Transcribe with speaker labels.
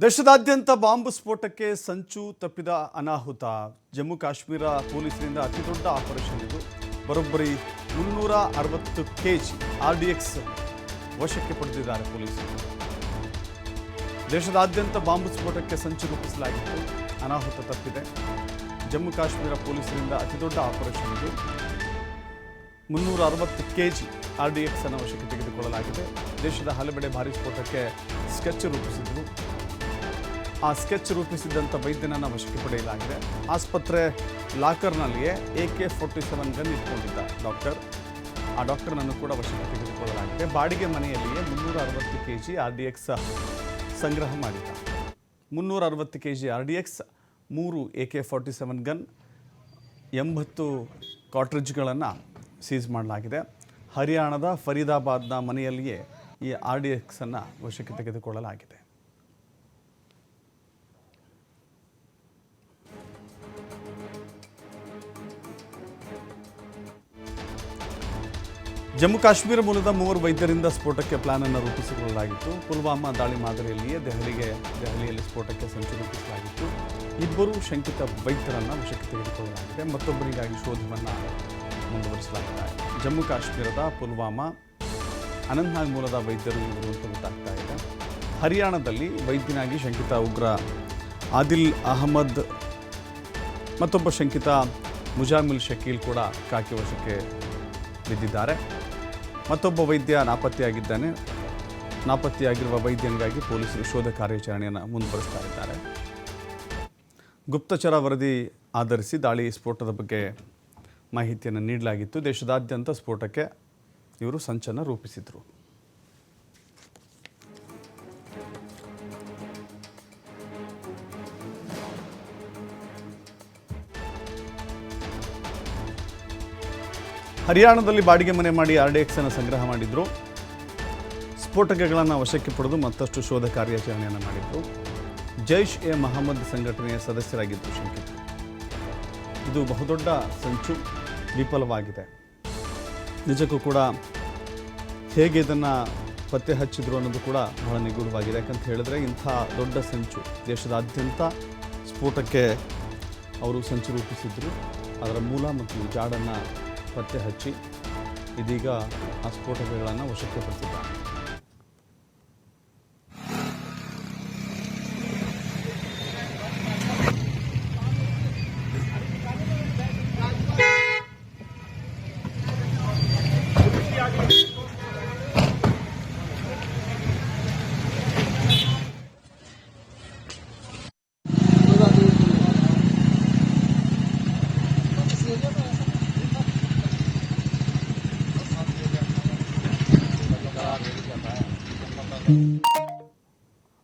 Speaker 1: ದೇಶದಾದ್ಯಂತ ಬಾಂಬ್ ಸ್ಫೋಟಕ್ಕೆ ಸಂಚು ತಪ್ಪಿದ ಅನಾಹುತ. ಜಮ್ಮು ಕಾಶ್ಮೀರ ಪೊಲೀಸರಿಂದ ಅತಿದೊಡ್ಡ ಆಪರೇಷನ್ ಇದು. ಬರೋಬ್ಬರಿ 360 ಕೆಜಿ RDX ವಶಕ್ಕೆ ಪಡೆದಿದ್ದಾರೆ ಪೊಲೀಸರು. ದೇಶದಾದ್ಯಂತ ಬಾಂಬ್ ಸ್ಫೋಟಕ್ಕೆ ಸಂಚು ರೂಪಿಸಲಾಗಿತ್ತು. ಅನಾಹುತ ತಪ್ಪಿದೆ. ಜಮ್ಮು ಕಾಶ್ಮೀರ ಪೊಲೀಸರಿಂದ ಅತಿದೊಡ್ಡ ಆಪರೇಷನ್ ಇದು. 360 ಕೆಜಿ RDX ಅನ್ನು ವಶಕ್ಕೆ ತೆಗೆದುಕೊಳ್ಳಲಾಗಿದೆ. ದೇಶದ ಹಲವೆಡೆ ಭಾರೀ ಸ್ಫೋಟಕ್ಕೆ ಸ್ಕೆಚ್ ರೂಪಿಸಿದ್ರು. ಆ ಸ್ಕೆಚ್ ರೂಪಿಸಿದಂಥ ವೈದ್ಯನನ್ನು ವಶಕ್ಕೆ ಪಡೆಯಲಾಗಿದೆ. ಆಸ್ಪತ್ರೆ ಲಾಕರ್ನಲ್ಲಿಯೇ AK-47 ಗನ್ ಇಟ್ಕೊಂಡಿದ್ದ ಆ ಡಾಕ್ಟರ್ನನ್ನು ಕೂಡ ವಶಕ್ಕೆ ತೆಗೆದುಕೊಳ್ಳಲಾಗಿದೆ. ಬಾಡಿಗೆ ಮನೆಯಲ್ಲಿಯೇ 360 ಕೆಜಿ RDX ಸಂಗ್ರಹ ಮಾಡಿದ್ದ. 360 ಕೆಜಿ RDX, 3 AK-47 ಗನ್, 80 ಕಾರ್ಟ್ರಿಡ್ಜ್ಗಳನ್ನು ಸೀಸ್ ಮಾಡಲಾಗಿದೆ. ಹರಿಯಾಣದ ಫರೀದಾಬಾದ್ನ ಮನೆಯಲ್ಲಿಯೇ ಈ RDX ಅನ್ನು ವಶಕ್ಕೆ ತೆಗೆದುಕೊಳ್ಳಲಾಗಿದೆ. ಜಮ್ಮು ಕಾಶ್ಮೀರ ಮೂಲದ 3 ವೈದ್ಯರಿಂದ ಸ್ಫೋಟಕ್ಕೆ ಪ್ಲಾನ್ ಅನ್ನು ರೂಪಿಸಿಕೊಳ್ಳಲಾಗಿತ್ತು. ಪುಲ್ವಾಮಾ ದಾಳಿ ಮಾದರಿಯಲ್ಲಿಯೇ ದೆಹಲಿಯಲ್ಲಿ ಸ್ಫೋಟಕ್ಕೆ ಸಂಚು ರೂಪಿಸಲಾಗಿತ್ತು. 2 ಶಂಕಿತ ವೈದ್ಯರನ್ನು ವಶಕ್ಕೆ ತೆಗೆದುಕೊಳ್ಳಲಾಗಿದೆ. ಮತ್ತೊಬ್ಬರಿಗಾಗಿ ಶೋಧವನ್ನು ಮುಂದುವರಿಸಲಾಗಿದೆ. ಜಮ್ಮು ಕಾಶ್ಮೀರದ ಪುಲ್ವಾಮಾ, ಅನಂತನಾಗ್ ಮೂಲದ ವೈದ್ಯರು ಇವರು ಅಂತ ಗೊತ್ತಾಗ್ತಾ ಇದೆ. ಹರಿಯಾಣದಲ್ಲಿ ವೈದ್ಯನಾಗಿ ಶಂಕಿತ ಉಗ್ರ ಆದಿಲ್ ಅಹಮದ್, ಮತ್ತೊಬ್ಬ ಶಂಕಿತ ಮುಜಾಮಿಲ್ ಶಕೀಲ್ ಕೂಡ ಕಾಕಿ ವಶಕ್ಕೆ ಬಿದ್ದಿದ್ದಾರೆ. ಮತ್ತೊಬ್ಬ ವೈದ್ಯ ನಾಪತ್ತೆಯಾಗಿದ್ದಾನೆ. ನಾಪತ್ತೆಯಾಗಿರುವ ವೈದ್ಯನಿಗಾಗಿ ಪೊಲೀಸರು ಶೋಧ ಕಾರ್ಯಾಚರಣೆಯನ್ನು ಮುಂದುವರಿಸ್ತಾ ಇದ್ದಾರೆ. ಗುಪ್ತಚರ ವರದಿ ಆಧರಿಸಿ ದಾಳಿ ಸ್ಫೋಟದ ಬಗ್ಗೆ ಮಾಹಿತಿಯನ್ನು ನೀಡಲಾಗಿತ್ತು. ದೇಶದಾದ್ಯಂತ ಸ್ಫೋಟಕ್ಕೆ ಇವರು ಸಂಚನ್ನು ರೂಪಿಸಿದರು. ಹರಿಯಾಣದಲ್ಲಿ ಬಾಡಿಗೆ ಮನೆ ಮಾಡಿ RDX ಅನ್ನು ಸಂಗ್ರಹ ಮಾಡಿದ್ರು. ಸ್ಫೋಟಕಗಳನ್ನು ವಶಕ್ಕೆ ಪಡೆದು ಮತ್ತಷ್ಟು ಶೋಧ ಕಾರ್ಯಾಚರಣೆಯನ್ನು ಮಾಡಿದ್ರು. ಜೈಷ್-ಎ-ಮೊಹಮ್ಮದ್ ಸಂಘಟನೆಯ ಸದಸ್ಯರಾಗಿದ್ದರು ಶಂಕಿತರು. ಇದು ಬಹುದೊಡ್ಡ ಸಂಚು ವಿಫಲವಾಗಿದೆ. ನಿಜಕ್ಕೂ ಕೂಡ ಹೇಗೆ ಇದನ್ನು ಪತ್ತೆ ಹಚ್ಚಿದ್ರು ಅನ್ನೋದು ಕೂಡ ಬಹಳ ನಿಗೂಢವಾಗಿದೆ. ಯಾಕಂತ ಹೇಳಿದ್ರೆ ಇಂಥ ದೊಡ್ಡ ಸಂಚು ದೇಶದಾದ್ಯಂತ ಸ್ಫೋಟಕ್ಕೆ ಅವರು ಸಂಚು ರೂಪಿಸಿದ್ರು. ಅದರ ಮೂಲ ಮತ್ತು ಜಾಡನ್ನು ಪತ್ತೆ ಹಚ್ಚಿ ಇದೀಗ ಆ ಸ್ಫೋಟಕಗಳನ್ನು ವಶಕ್ಕೆ ಪಡಿಸಿದ್ದಾರೆ.
Speaker 2: Mm-hmm.